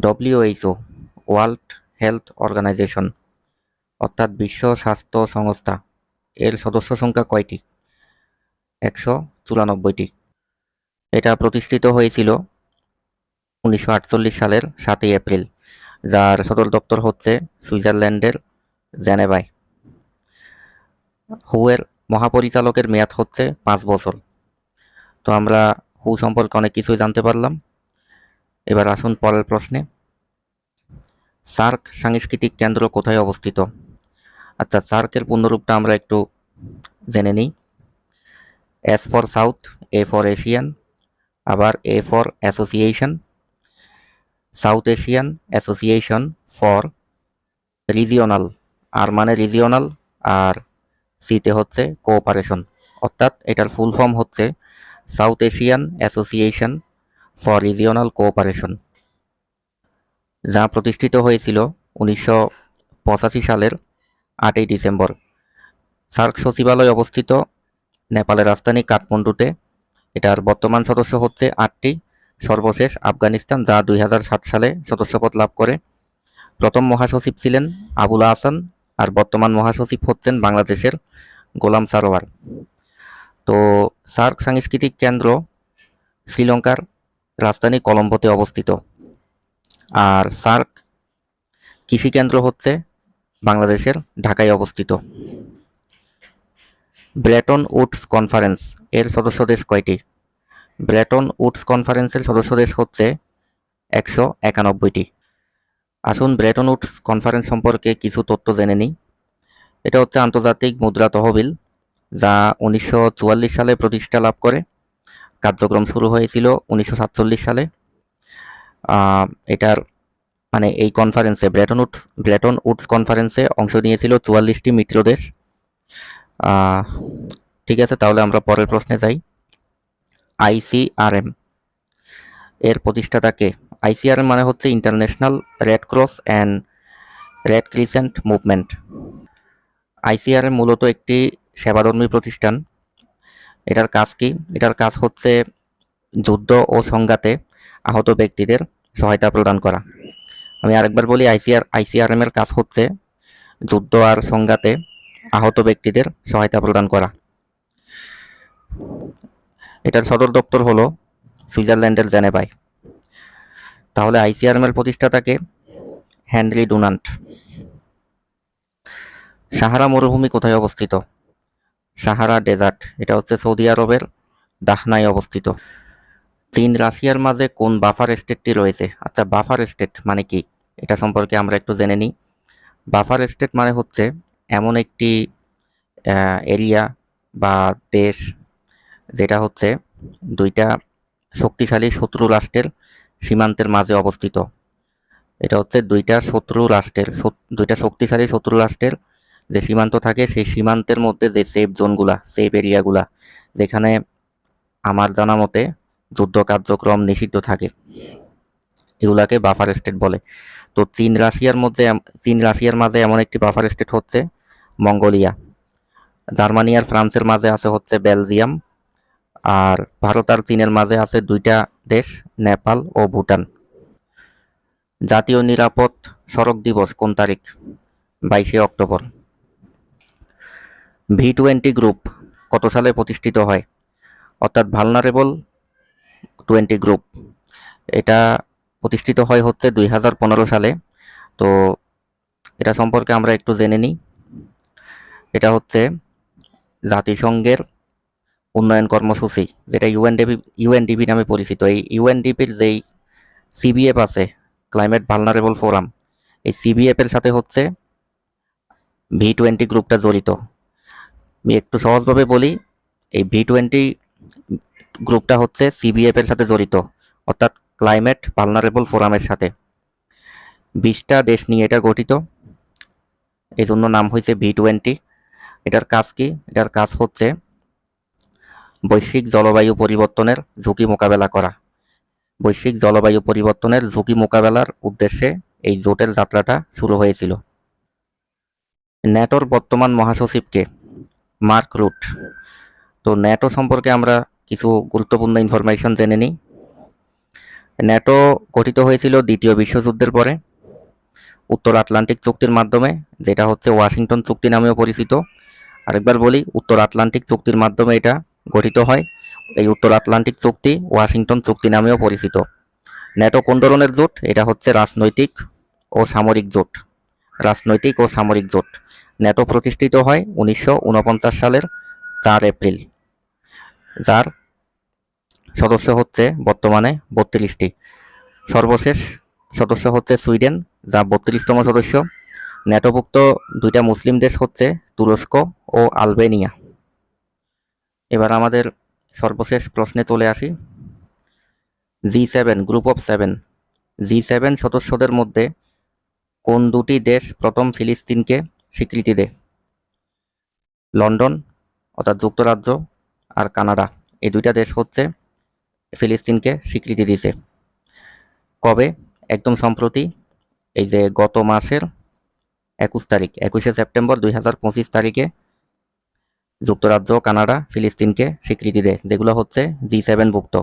WHO world health organisation অর্থাৎ বিশ্ব স্বাস্থ্য সংস্থা এর সদস্য সংখ্যা কয়টি? 194টি। এটা প্রতিষ্ঠিত হয়েছিল 1948 সালের 7 এপ্রিল, যার সদর দপ্তর হচ্ছে সুইজারল্যান্ডের জেনেভায়। হু এর মহাপরিচালকের মেয়াদ হচ্ছে 5 বছর। তো আমরা হু সম্পর্কে অনেক কিছুই জানতে পারলাম। এবার আসুন পরের প্রশ্নে। সার্ক সাংস্কৃতিক কেন্দ্র কোথায় অবস্থিত? আচ্ছা, সার্কের পূর্ণরূপটা আমরা একটু জেনে নিই। S for South, A for Asian, আবার A for association, South Asian association for regional, আর মানে রিজিওনাল, আর সিতে হচ্ছে কোঅপারেশন, অর্থাৎ এটার ফুল ফর্ম হচ্ছে South Asian association for regional cooperation, যা প্রতিষ্ঠিত হয়েছিল 1985 সালের 8 ডিসেম্বর। সার্ক সচিবালয় অবস্থিত নেপালের রাজধানী কাঠমান্ডুতে। এটার বর্তমান সদস্য হচ্ছে 8টি, সর্বশেষ আফগানিস্তান, যা 2007 সালে সদস্যপদ লাভ করে। প্রথম মহাসচিব ছিলেন আবুল আহসান, আর বর্তমান মহাসচিব হচ্ছেন বাংলাদেশের গোলাম সারোয়ার। তো সার্ক সাংস্কৃতিক কেন্দ্র শ্রীলঙ্কার রাজধানী কলম্বোতে অবস্থিত, আর সার্ক কৃষি কেন্দ্র হচ্ছে বাংলাদেশের ঢাকায় অবস্থিত। ব্রেটন উডস কনফারেন্স এর সদস্য দেশ কয়টি? ব্রেটন উডস কনফারেন্সের সদস্য দেশ হচ্ছে 191টি। আসুন ব্রেটন উডস কনফারেন্স সম্পর্কে কিছু তথ্য জেনে নিই। এটা হচ্ছে আন্তর্জাতিক মুদ্রা তহবিল, যা 1944 সালে প্রতিষ্ঠা লাভ করে। কার্যক্রম শুরু হয়েছিল 1947 সালে। এটার মানে এই কনফারেন্সে ব্রেটন উডস কনফারেন্সে অংশ নিয়েছিল 44টি মিত্র দেশ। ঠিক আছে, তাহলে আমরা পরের প্রশ্নে যাই। আইসিআরএম এর প্রতিষ্ঠাতা কে? আইসিআরএম মানে হচ্ছে International Red Cross and Red Crescent Movement. ICRM মূলত একটি সেবাধর্মী প্রতিষ্ঠান। এটার কাজ কি? এটার কাজ হচ্ছে যুদ্ধ ও সংঘাতে আহত ব্যক্তিদের সহায়তা প্রদান করা। আমি আরেকবার বলি, আইসিআরএম এর কাজ হচ্ছে যুদ্ধ আর সংঘাতে আহত ব্যক্তিদের সহায়তা প্রদান করা। এটার সদর দপ্তর হলো সুইজারল্যান্ডের জেনেভায়। তাহলে আইসিআরএম এর প্রতিষ্ঠাতাকে হেনরি ডুনান্ট। সাহারা মরুভূমি কোথায় অবস্থিত? সাহারা ডেজার্ট, এটা হচ্ছে সৌদি আরবের দাহনায় অবস্থিত। চীন রাশিয়ার মাঝে কোন বাফার স্টেটটি রয়েছে? আচ্ছা, বাফার স্টেট মানে কি এটা সম্পর্কে আমরা একটু জেনে নিই। বাফার স্টেট মানে হচ্ছে এমন একটি এরিয়া বা দেশ যেটা হচ্ছে দুইটা শক্তিশালী শত্রু রাষ্ট্রের সীমান্তের মাঝে অবস্থিত। এটা হচ্ছে দুইটা শক্তিশালী শত্রু রাষ্ট্রের যে সীমান্ত থাকে, সেই সীমান্তের মধ্যে যে সেফ জোনগুলা, সেফ এরিয়াগুলা, যেখানে আমার জানা মতে যুদ্ধ কার্যক্রম নিষিদ্ধ থাকে, এগুলাকে বাফার স্টেট বলে। তো চীন রাশিয়ার মাঝে এমন একটি বাফার স্টেট হচ্ছে মঙ্গোলিয়া। জার্মানি আর ফ্রান্সের মাঝে আছে হচ্ছে বেলজিয়াম, আর ভারত আর চীনের মাঝে আছে দুইটা দেশ, নেপাল ও ভুটান। জাতীয় নিরাপদ সড়ক দিবস কোন তারিখ? 22শে অক্টোবর। V20 গ্রুপ কত সালে প্রতিষ্ঠিত হয়? অর্থাৎ ভালনারেবল 20 গ্রুপ, এটা প্রতিষ্ঠিত হয় হচ্ছে 2015 সালে। তো এটা সম্পর্কে আমরা একটু জেনে নিই। এটা হচ্ছে জাতিসংঘের উন্নয়ন কর্মসূচি, যেটা ইউএনডিপি নামে পরিচিত। এই ইউএনডিপির যেই সিবিএফ আছে, ক্লাইমেট ভালনারেবল ফোরাম, এই সিবিএফ এর সাথে হচ্ছে V20 গ্রুপটা জড়িত। আমি একটু সহজভাবে বলি, এই V20 গ্রুপটা হচ্ছে সিবিএফ এর সাথে জড়িত, অর্থাৎ ক্লাইমেট ভালনারেবল ফোরামের সাথে। 20টা দেশ নিয়ে এটা গঠিত, এই জন্য নাম হয়েছে V20। এটার কাজ কি? এটার কাজ হচ্ছে বৈশ্বিক জলবায়ু পরিবর্তনের ঝুঁকি মোকাবেলা করা। বৈশ্বিক জলবায়ু পরিবর্তনের ঝুঁকি মোকাবেলার উদ্দেশ্যে এই জোটের যাত্রাটা শুরু হয়েছিল। ন্যাটোর বর্তমান মহাসচিবকে? Mark Rutte. তো ন্যাটো সম্পর্কে আমরা কিছু গুরুত্বপূর্ণ ইনফরমেশন জেনে নিই। ন্যাটো গঠিত হয়েছিল দ্বিতীয় বিশ্বযুদ্ধের পরে উত্তর আটলান্টিক চুক্তির মাধ্যমে, যেটা হচ্ছে ওয়াশিংটন চুক্তি নামেও পরিচিত। আরেকবার বলি, উত্তর আটলান্টিক চুক্তির মাধ্যমে এটা গঠিত হয়। এই উত্তর আটলান্টিক চুক্তি ওয়াশিংটন চুক্তি নামেও পরিচিত। ন্যাটো কোন ধরনের জোট? এটা হচ্ছে রাজনৈতিক ও সামরিক জোট। রাজনৈতিক ও সামরিক জোট। ন্যাটো প্রতিষ্ঠিত হয় 1949 সালের 4 এপ্রিল, যার সদস্য হচ্ছে বর্তমানে 32টি। সর্বশেষ সদস্য হচ্ছে সুইডেন, যা 32তম সদস্য। ন্যাটোভুক্ত দুইটা মুসলিম দেশ হচ্ছে তুরস্ক ও আলবেনিয়া। এবার আমাদের সর্বশেষ প্রশ্নে চলে আসি। G7 গ্রুপ অফ 7, G7 সদস্যদের মধ্যে কোন দুটি দেশ প্রথম ফিলিস্তিনকে স্বীকৃতি দেয়? লন্ডন অর্থাৎ যুক্তরাজ্য আর কানাডা, এই দুইটা দেশ হচ্ছে ফিলিস্তিনকে স্বীকৃতি দিয়েছে। কবে? একদম সম্প্রতি, এই যে গত মাসের 21 তারিখ, 21শে সেপ্টেম্বর 2025 তারিখে যুক্তরাজ্য কানাডা ফিলিস্তিনকে স্বীকৃতি দেয়, যেগুলো হচ্ছে G7 ভুক্ত।